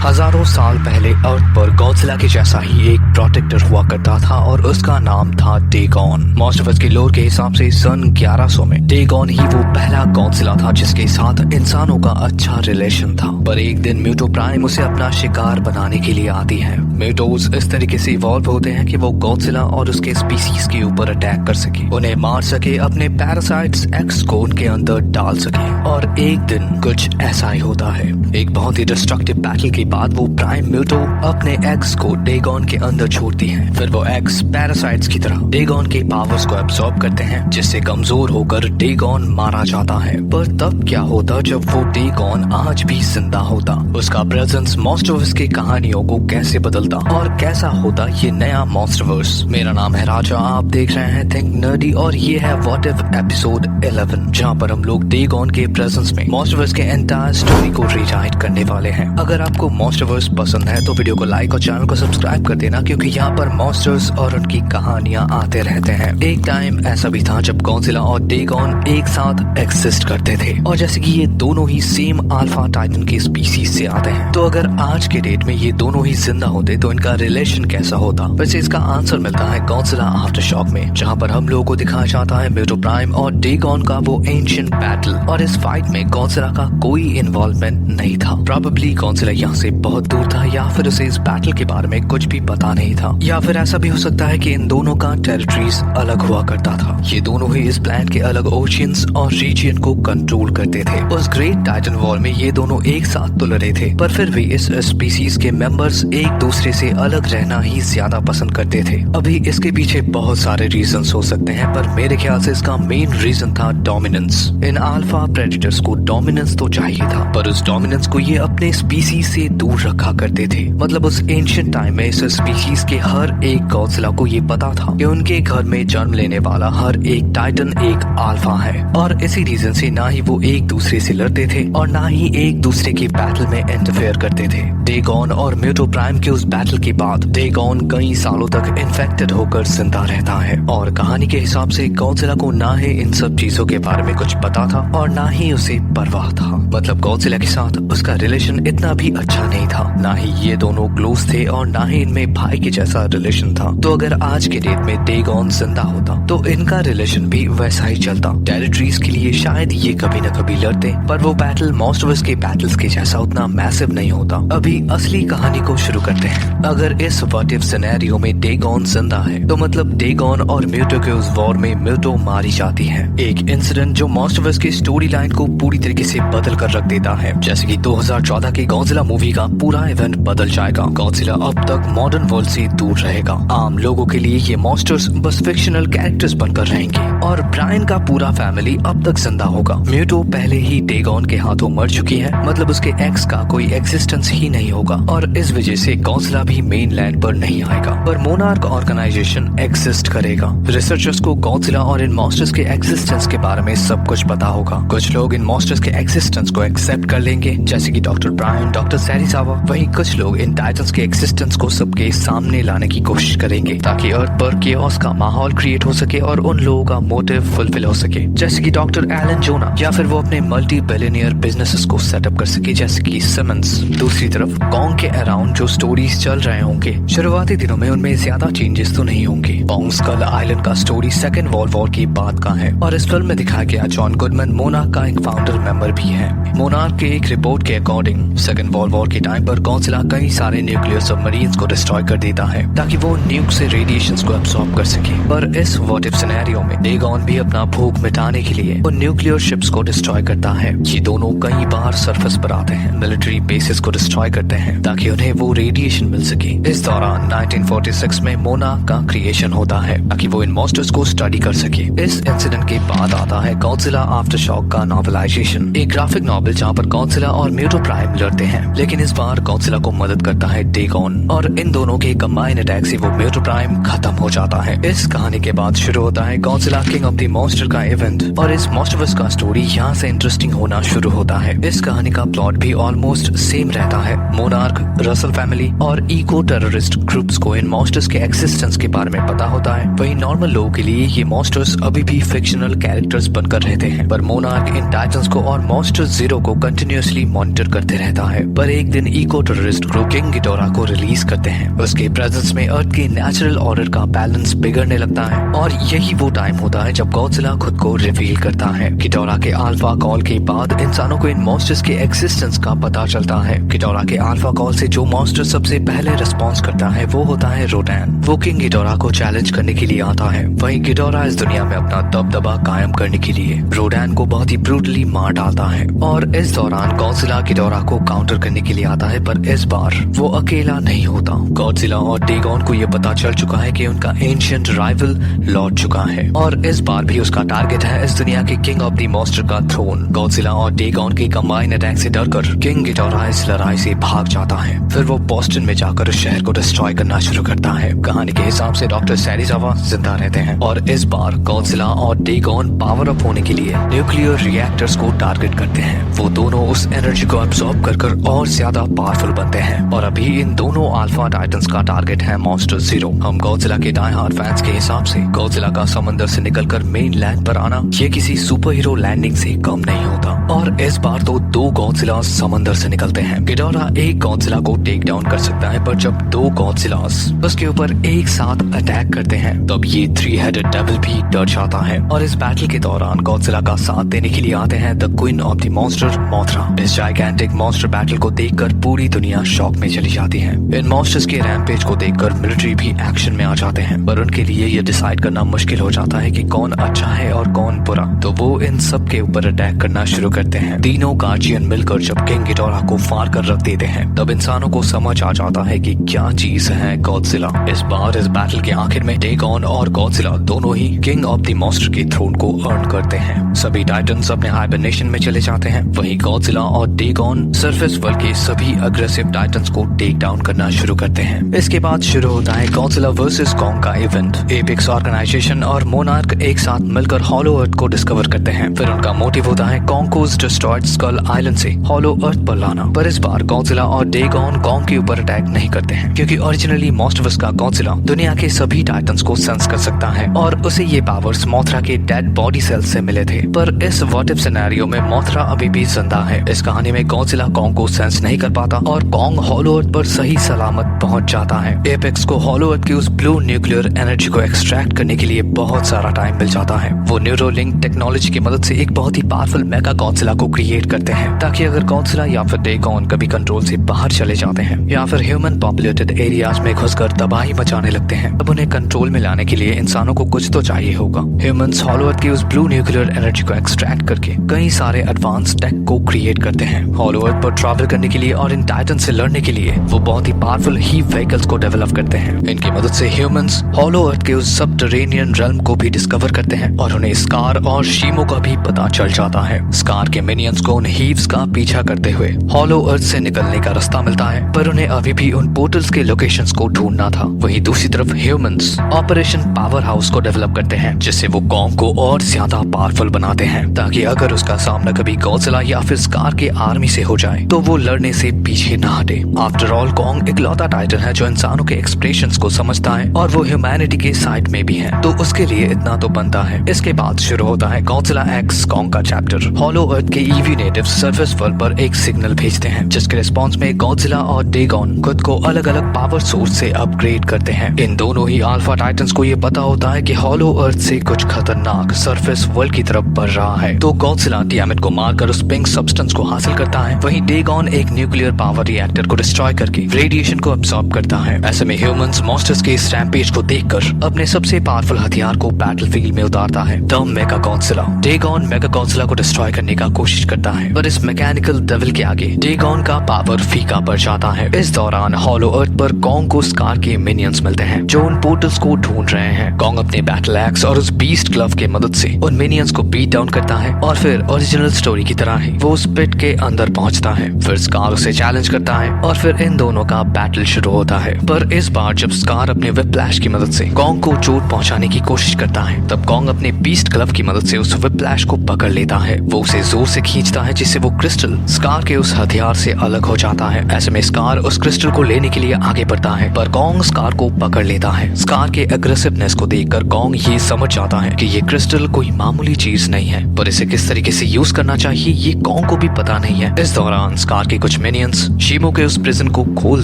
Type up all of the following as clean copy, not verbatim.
हजारों साल पहले अर्थ पर गॉडजिला के जैसा ही एक प्रोटेक्टर हुआ करता था और उसका नाम था डेगॉन। मॉन्स्टरवर्स के लोर के हिसाब से सन 1100 में डेगॉन ही वो पहला गॉडजिला था जिसके साथ इंसानों का अच्छा रिलेशन था। पर एक दिन म्यूटो प्राइम उसे अपना शिकार बनाने के लिए आती है। म्यूटोज इस तरीके से इवॉल्व होते हैं कि वो गॉडजिला और उसके स्पीसीज के ऊपर अटैक कर सके, उन्हें मार सके, अपने पैरासाइट्स एक्स को उनके अंदर डाल सके। और एक दिन कुछ ऐसा ही होता है। एक बहुत ही डिस्ट्रक्टिव बैटल के बाद वो प्राइम म्यूटो अपने एग्स को डेगॉन के अंदर छोड़ती हैं। फिर वो एग्स पैरासाइट्स की तरह डेगॉन के पावर्स को एब्सॉर्ब करते हैं, जिससे कमजोर होकर डेगॉन मारा जाता है। पर तब क्या होता जब वो डेगॉन आज भी जिंदा होता? उसका प्रेजेंस मॉन्स्टरवर्स की कहानियों को कैसे बदलता और कैसा होता ये नया मॉन्स्टरवर्स? मेरा नाम है राजा, आप देख रहे हैं थिंक नर्डी और ये है व्हाट इफ एपिसोड 11, जहाँ पर हम लोग डेगॉन के प्रेजेंस में मॉन्स्टरवर्स के एंटायर स्टोरी को रीराइट करने वाले हैं। अगर आपको मॉन्स्टरवर्स पसंद है तो वीडियो को लाइक और चैनल को सब्सक्राइब कर देना, क्योंकि यहाँ पर मॉन्स्टर्स और उनकी कहानियां आते रहते हैं। एक टाइम ऐसा भी था जब गॉडजिला और डेगॉन एक साथ एक्सिस्ट करते थे, और जैसे कि ये दोनों ही सेम अल्फा टाइटन की स्पीसीज से आते हैं, तो अगर आज के डेट में ये दोनों ही जिंदा होते तो इनका रिलेशन कैसा होता? वैसे इसका आंसर मिलता है गॉडजिला आफ्टरशॉक में, जहाँ पर हम लोगों को दिखाया जाता है म्यूटो प्राइम और डेगॉन का वो एंशिएंट बैटल। और इस फाइट में गॉडजिला का कोई इन्वॉल्वमेंट नहीं था। प्रोबेबली गॉडजिला यहाँ से बहुत दूर था, या फिर उसे इस बैटल के बारे में कुछ भी पता नहीं था, या फिर ऐसा भी हो सकता है कि इन दोनों का टेरिटरीज अलग हुआ करता था। ये दोनों ही इस प्लैनेट के अलग ओशियंस और रीजन को कंट्रोल करते थे। उस ग्रेट टाइटन वॉर में ये दोनों एक साथ तो लड़े थे, पर फिर भी इस स्पीसीज के मेंबर्स एक दूसरे से अलग रहना ही ज्यादा पसंद करते थे। अभी इसके पीछे बहुत सारे रीजंस हो सकते हैं, पर मेरे ख्याल से इसका मेन रीजन था डोमिनेंस। इन अल्फा प्रेडेटर्स को डोमिनेंस तो चाहिए था, पर उस डोमिनेंस को ये अपने स्पीसीज से दूर रखा करते थे। मतलब उस एंशिएंट टाइम में इस स्पीशीज के हर एक गॉडजिला को ये पता था कि उनके घर में जन्म लेने वाला हर एक टाइटन एक अल्फा है, और इसी रीजन से ना ही वो एक दूसरे से लड़ते थे और ना ही एक दूसरे की बैटल में इंटरफेयर करते थे। डेगॉन और म्यूटो प्राइम के उस बैटल के बाद डेगॉन कई सालों तक इन्फेक्टेड होकर जिंदा रहता है, और कहानी के हिसाब से गॉडजिला को ना ही इन सब चीजों के बारे में कुछ पता था और ना ही उसे परवाह था। मतलब गॉडजिला के साथ उसका रिलेशन इतना भी अच्छा नहीं था, ना ही ये दोनों क्लोज थे और ना ही इनमें भाई के जैसा रिलेशन था। तो अगर आज के डेट में डेगॉन जिंदा होता तो इनका रिलेशन भी वैसा ही चलता। टेरिटरीज के लिए शायद ये कभी न कभी लड़ते, पर वो बैटल मॉन्स्टरवर्स के बैटल्स के जैसा उतना मैसिव नहीं होता। अभी असली कहानी को शुरू करते हैं। अगर इस व्हाट इफ सिनेरियो में डेगॉन जिंदा है तो मतलब डेगॉन और म्यूटो के उस वॉर में म्यूटो मारी जाती है। एक इंसिडेंट जो मॉन्स्टरवर्स की स्टोरी लाइन को पूरी तरीके से बदल कर रख देता है, जैसे कि 2014 की गॉडजिला मूवी का पूरा इवेंट बदल जाएगा। गॉडजिला अब तक मॉडर्न वर्ल्ड से दूर रहेगा। आम लोगों के लिए ये मॉन्स्टर्स बस फिक्शनल कैरेक्टर्स बनकर रहेंगे, और ब्रायन का पूरा फैमिली अब तक जिंदा होगा। म्यूटो पहले ही डेगॉन के हाथों मर चुकी है, मतलब उसके एक्स का कोई एग्जिस्टेंस ही नहीं होगा, और इस वजह से गॉडजिला भी मेन लैंड पर नहीं आएगा। पर मोनार्क ऑर्गेनाइजेशन एग्जिस्ट करेगा। रिसर्चर्स को गॉडजिला और इन मॉन्स्टर्स के एग्जिस्टेंस के बारे में सब कुछ पता होगा। कुछ लोग इन मॉन्स्टर्स के एग्जिस्टेंस को एक्सेप्ट कर लेंगे, जैसे कि डॉक्टर ब्रायन, डॉक्टर सैरिसावा। वहीं कुछ लोग इन टाइटन्स के एग्जिस्टेंस को सबके सामने लाने की कोशिश करेंगे, ताकि अर्थ पर केओस का माहौल क्रिएट हो सके और उन लोगों का मोटिव फुलफिल हो सके, जैसे कि डॉक्टर एलन जोना, या फिर वो अपने मल्टी बिलियनियर बिजनेसेस को सेटअप कर सके, जैसे कि सिमंस। दूसरी तरफ कॉन्ग के अराउंड जो स्टोरीज चल रहे होंगे, शुरुआती दिनों में उनमें ज्यादा चेंजेस तो नहीं होंगे। कॉन्ग स्कल आइलैंड का स्टोरी सेकेंड वर्ल्ड वॉर की बात का है, और इस फिल्म में दिखाया गया जॉन गुडमैन मोनार्क का एक फाउंडर मेंबर भी है। मोनार्क के एक रिपोर्ट के अकॉर्डिंग सेकेंड वर्ल्ड वॉर के टाइम पर गॉडजिला कई सारे न्यूक्लियर सबमरीन्स को डिस्ट्रॉय कर देता है, ताकि वो न्यूक से रेडिएशंस को एब्सॉर्ब कर सके। पर इस व्हाट इफ सिनेरियो में डेगॉन भी अपना भूख मिटाने के लिए उन न्यूक्लियर शिप्स को डिस्ट्रॉय करता है। ये दोनों कई बार सरफेस पर आते हैं, मिलिट्री बेसिस को डिस्ट्रॉय करते हैं, ताकि उन्हें वो रेडिएशन मिल सके। इस दौरान 1946 में मोनार्क का क्रिएशन होता है, ताकि वो इन मॉन्स्टर्स को स्टडी कर सके। इस इंसिडेंट के बाद आता है गॉडजिला आफ्टरशॉक का नॉवेलाइजेशन, एक ग्राफिक नॉवेल जहाँ पर गॉडजिला और म्यूटो प्राइम लड़ते हैं, लेकिन इस बार गॉडजिला को मदद करता है डेगॉन, और इन दोनों के कंबाइन अटैक से वो म्यूटो प्राइम खत्म हो जाता है। इस कहानी के बाद शुरू होता है Godzilla king of the monster का इवेंट, और इस मॉन्स्टरवर्स का स्टोरी यहाँ से इंटरेस्टिंग होना शुरू होता है। इस कहानी का प्लॉट भी ऑलमोस्ट सेम रहता है। मोनार्क, रसल फैमिली और इको टेररिस्ट ग्रुप्स को इन मॉन्स्टर्स के एक्सिस्टेंस के बारे में पता होता है। वहीं नॉर्मल लोगों के लिए ये मॉन्स्टर्स अभी भी फिक्शनल कैरेक्टर्स बनकर रहते हैं, पर मोनार्क इन टाइटन्स को और मॉन्स्टर जीरो को कंटिन्यूअसली मॉनिटर करते रहता है। पर एक दिन eco terrorist group king Ghidorah को रिलीज करते हैं। उसके प्रेजेंस में अर्थ के नेचुरल ऑर्डर का बैलेंस बिगड़ने लगता है और यही वो टाइम होता है जब गॉडजिला खुद को रिवील करता है। गिडोरा के अल्फा कॉल के बाद इंसानों को इन मॉन्स्टर्स के एक्सिस्टेंस का पता चलता है। गिडोरा के अल्फा कॉल से जो मॉन्स्टर सबसे पहले रिस्पॉन्स करता है वो होता है रोडैन। वो किंग गिडोरा को चैलेंज करने के लिए आता है। वहीं गिडोरा इस दुनिया में अपना दबदबा कायम करने के लिए रोडैन को बहुत ही ब्रूटली मार डालता है और इस दौरान गॉडजिला गिडोरा को काउंटर करने के लिए आता है, पर इस बार वो अकेला नहीं होता। गॉडजिला और डेगॉन को ये पता चल चुका है कि उनका एंशिएंट राइवल लौट चुका है और इस बार भी उसका टारगेट है इस दुनिया के किंग ऑफ द मॉन्स्टर का थ्रोन। गॉडजिला और डेगॉन के कंबाइन अटैक से डरकर किंग गिडोरा इस लड़ाई से भाग जाता है। फिर वो बोस्टन में जाकर उस शहर को डिस्ट्रॉय करना शुरू करता है। कहानी के हिसाब से डॉक्टर सैरिजावा जिंदा रहते हैं और इस बार गॉडजिला और डेगॉन पावर अप होने के लिए न्यूक्लियर रिएक्टर्स को टारगेट करते हैं। वो दोनों उस एनर्जी को अब्सॉर्ब कर और ज्यादा पावरफुल बनते हैं और अभी इन दोनों अल्फा टाइटन्स का टारगेट है मॉन्स्टर जीरो। हम गॉडजिला के डाई हार्ड फैंस के हिसाब से गॉडजिला का समंदर से निकलकर मेन लैंड पर आना ये किसी सुपर हीरो लैंडिंग से कम नहीं होता और इस बार तो दो गॉडजिला समंदर से निकलते हैं। गिडोरा एक गॉडजिला को टेक डाउन कर सकता है, पर जब दो गॉडजिलास उसके ऊपर एक साथ अटैक करते हैं तब ये थ्री हेडेड डेविल भी डर जाता है और इस बैटल के दौरान गॉडजिला का साथ देने के लिए आते हैं the queen of the monster Mothra. इस जाइगैंटिक मॉन्स्टर बैटल को देखकर पूरी दुनिया शॉक में चली जाती है। इन मॉन्स्टर्स के रैम्पेज को देखकर मिलिट्री भी एक्शन में आ जाते हैं, पर उनके लिए ये डिसाइड करना मुश्किल हो जाता है कि कौन अच्छा है और कौन बुरा, तो वो इन सब के ऊपर अटैक करना शुरू करते हैं। तीनों गार्जियन मिलकर जब किंग गिडोरा को फाड़ कर रख देते हैं तब इंसानों को समझ आ जाता है कि क्या चीज है गॉडजिला। इस बार इस बैटल के आखिर में डेगॉन और गॉडजिला दोनों ही किंग ऑफ द मॉन्स्टर के थ्रोन को अर्न करते हैं। सभी टाइटन्स अपने हाइबरनेशन में चले जाते हैं। वहीं गॉडजिला और डेगॉन सरफेस वर्ल्ड के सभी अग्रेसिव टाइटन्स को टेक डाउन करना शुरू करते हैं। इसके बाद शुरू होता है गॉडजिला वर्सेस कॉन्ग का इवेंट। एपेक्स ऑर्गेनाइजेशन और मोनार्क एक साथ मिलकर हॉलो अर्थ को डिस्कवर करते हैं। फिर उनका मोटिव होता है कॉन्ग को डिस्ट्रॉयड स्कल आइलैंड से हॉलो अर्थ पर लाना, पर इस बार गॉडजिला और डेगॉन कॉन्ग के ऊपर अटैक नहीं करते हैं क्योंकि ओरिजिनली मॉन्स्टर्स का गॉडजिला दुनिया के सभी टाइटन्स को सेंस कर सकता है और उसे ये पावर्स मोथरा के डेड बॉडी सेल्स से मिले थे। पर इस व्हाट इफ सिनेरियो में मोथरा अभी भी जिंदा है। इस कहानी में गॉडजिला कॉन्ग को सेंस नहीं कर पाता और कॉन्ग हॉलो अर्थ पर सही सलामत पहुंच जाता है। एपेक्स को हॉलो अर्थ की उस ब्लू न्यूक्लियर एनर्जी को एक्सट्रैक्ट करने के लिए बहुत सारा टाइम मिल जाता है। वो न्यूरोलिंक टेक्नोलॉजी की मदद से एक बहुत ही पावरफुल मेगा गॉडजिला को क्रिएट करते हैं ताकि अगर गॉडजिला या फिर डेगॉन कभी कंट्रोल से बाहर चले जाते हैं या फिर ह्यूमन पॉपुलेटेड एरियाज में घुसकर तबाही मचाने लगते हैं तब उन्हें कंट्रोल में लाने के लिए इंसानों को कुछ तो चाहिए होगा। ह्यूमंस हॉलो अर्थ की उस ब्लू न्यूक्लियर एनर्जी को एक्सट्रैक्ट करके कई सारे एडवांस टेक को क्रिएट करते हैं। हॉलो अर्थ पर ट्रैवल करने के लिए और इन टाइटन से लड़ने के लिए वो बहुत ही पावरफुल ही व्हीकल्स को डेवलप करते हैं। इनकी मदद से ह्यूमंस हॉलो अर्थ के उस सबटरेनियन रेल्म को भी डिस्कवर करते हैं और उन्हें स्कार और शीमो का भी पता चल जाता है। स्कार के मिनियंस को उन हीव्स का पीछा करते हुए हॉलो अर्थ से निकलने का रास्ता मिलता है, पर उन्हें अभी भी उन पोर्टल्स के लोकेशंस को ढूंढना था। वहीं दूसरी तरफ ह्यूमंस ऑपरेशन पावर हाउस को डेवलप करते हैं जिससे वो कॉन्ग को और ज्यादा पावरफुल बनाते हैं ताकि अगर उसका सामना कभी गॉडजिला या फिर स्कार के आर्मी से हो जाए तो वो लड़ने से पीछे न हटे। आफ्टर ऑल कॉन्ग इकलौता टाइटन है जो इंसानों के एक्सप्रेशंस को समझता है और वो ह्यूमैनिटी के साइड में भी है, तो उसके लिए इतना तो बनता है। इसके बाद शुरू होता है गॉडजिला एक्स कॉन्ग का चैप्टर। हॉलो अर्थ के ईवी नेटिव्स सरफेस वर्ल्ड पर एक सिग्नल भेजते हैं जिसके रिस्पॉन्स में गॉडजिला और डेगॉन खुद को अलग अलग पावर सोर्स से अपग्रेड करते हैं। इन दोनों ही अल्फा टाइटन्स को ये पता होता है कि हॉलो अर्थ से कुछ खतरनाक सरफेस वर्ल्ड की तरफ बढ़ रहा है, तो गॉडजिला टियामेट को मारकर उस पिंक सब्सटेंस को हासिल करता है। वहीं डेगॉन एक न्यूक्लियर पावर रिएक्टर को डिस्ट्रॉय करके रेडिएशन को अब्सॉर्ब करता है। ऐसे में ह्यूमंस मॉन्स्टर्स के इस रैम्पेज को देखकर अपने सबसे पावरफुल हथियार को बैटलफील्ड में उतारता है, the mega Godzilla. Dagon mega Godzilla को डिस्ट्रॉय करने का कोशिश करता है, पर इस मैकेनिकल डेविल के आगे डेगॉन का पावर फीका पड़ जाता है। इस दौरान हॉलो अर्थ पर कॉन्ग को स्कार के मिनियंस मिलते हैं जो उन पोर्टल्स को ढूंढ रहे हैं। कॉन्ग अपने बैटल एक्स और उस बीस्ट ग्लव के मदद से उन मिनियंस को बीट डाउन करता है और फिर ओरिजिनल स्टोरी की तरह ही वो उस पिट के अंदर पहुंचता है। फिर स्कार उसे चैलेंज करता है और फिर इन दोनों का बैटल शुरू होता है। पर इस बार जब स्कार अपने व्हिप्लैश की मदद से कॉन्ग को चोट पहुंचाने की कोशिश करता है तब कॉन्ग अपने बीस्ट ग्लव की मदद से उस व्हिप्लैश को पकड़ लेता है। वो उसे जोर उसे खींचता है जिससे वो क्रिस्टल स्कार के उस हथियार से अलग हो जाता है। ऐसे में स्कार उस क्रिस्टल को लेने के लिए आगे बढ़ता है पर कॉन्ग स्कार को पकड़ लेता है। स्कार के एग्रेसिवनेस को देखकर कॉन्ग ये समझ जाता है कि ये क्रिस्टल कोई मामूली चीज नहीं है, पर इसे किस तरीके से यूज करना चाहिए ये कॉन्ग को भी पता नहीं है। इस दौरान स्कार के कुछ मिनियंस शीमो के उस प्रिजन को खोल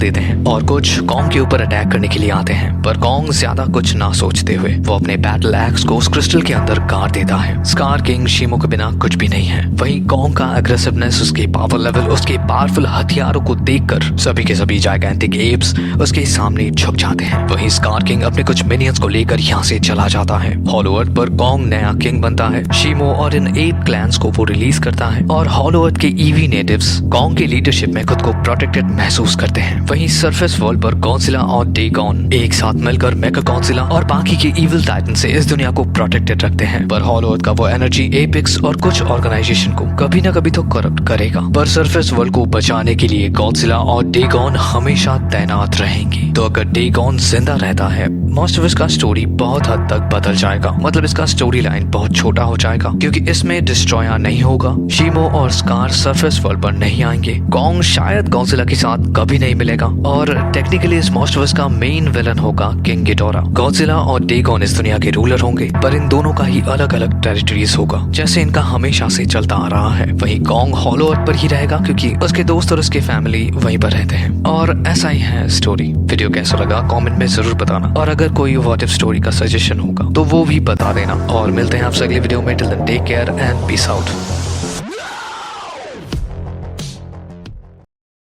देते हैं और कुछ कॉन्ग के ऊपर अटैक करने के लिए आते हैं, पर कॉन्ग ज्यादा कुछ ना सोचते हुए वो अपने बैटल एक्स को उस क्रिस्टल के अंदर गाड़ देता है। स्कार किंग शीमो के बिना कुछ भी नहीं है। वहीं कॉन्ग का एग्रेसिवनेस, उसके पावर लेवल, उसके पावरफुल हथियारों को देखकर सभी के सभी जायगेंटिक एप्स उसके सामने झुक जाते हैं। वहीं स्कार किंग अपने कुछ मिनियंस को लेकर यहाँ से चला जाता है। हॉलो अर्थ पर कॉन्ग नया किंग बनता है। शीमो और इन एप क्लैंस को वो रिलीज करता है और हॉलो अर्थ के ईवी नेटिव्स कॉन्ग की लीडरशिप में खुद को प्रोटेक्टेड महसूस करते हैं। वहीं सरफेस वर्ल्ड पर गॉडजिला और डेगॉन एक साथ मिलकर मेगा गॉडजिला और बाकी के इविल टाइटन से इस दुनिया को प्रोटेक्टेड रखते हैं, पर हॉलो अर्थ का वो एनर्जी एपेक्स और कुछ ऑर्गेनाइजेशन को कभी न कभी तो करप्ट करेगा। पर सरफेस वर्ल्ड को बचाने के लिए गॉडजिला और डेगॉन हमेशा तैनात रहेंगे। तो अगर डेगॉन जिंदा रहता है, मोस्ट ऑफ इसका स्टोरी बहुत हद तक बदल जाएगा। मतलब इसका स्टोरी लाइन बहुत छोटा हो जाएगा क्योंकि इसमें डिस्ट्रॉयर नहीं होगा, शीमो और स्कार सरफेस वर्ल्ड पर नहीं आएंगे, कॉन्ग शायद गॉडजिला के साथ कभी नहीं मिलेगा और टेक्निकली इस मोस्ट ऑफ का मेन विलन होगा किंग गिडोरा। गॉडजिला और डेगॉन इस दुनिया के रूलर होंगे, पर इन दोनों का ही अलग अलग टेरिटरीज होगा जैसे इनका हमेशा से चलता आ रहा है। वहीं कॉन्ग हॉलो अर्थ पर ही रहेगा क्योंकि उसके दोस्त और उसकी फैमिली वहीं पर रहते हैं। और ऐसा ही है स्टोरी। वीडियो कैसा लगा कमेंट में जरूर बताना, और अगर कोई व्हाट इफ स्टोरी का सजेशन होगा तो वो भी बता देना। और मिलते हैं आपसे अगली वीडियो में। Till then take care and peace out.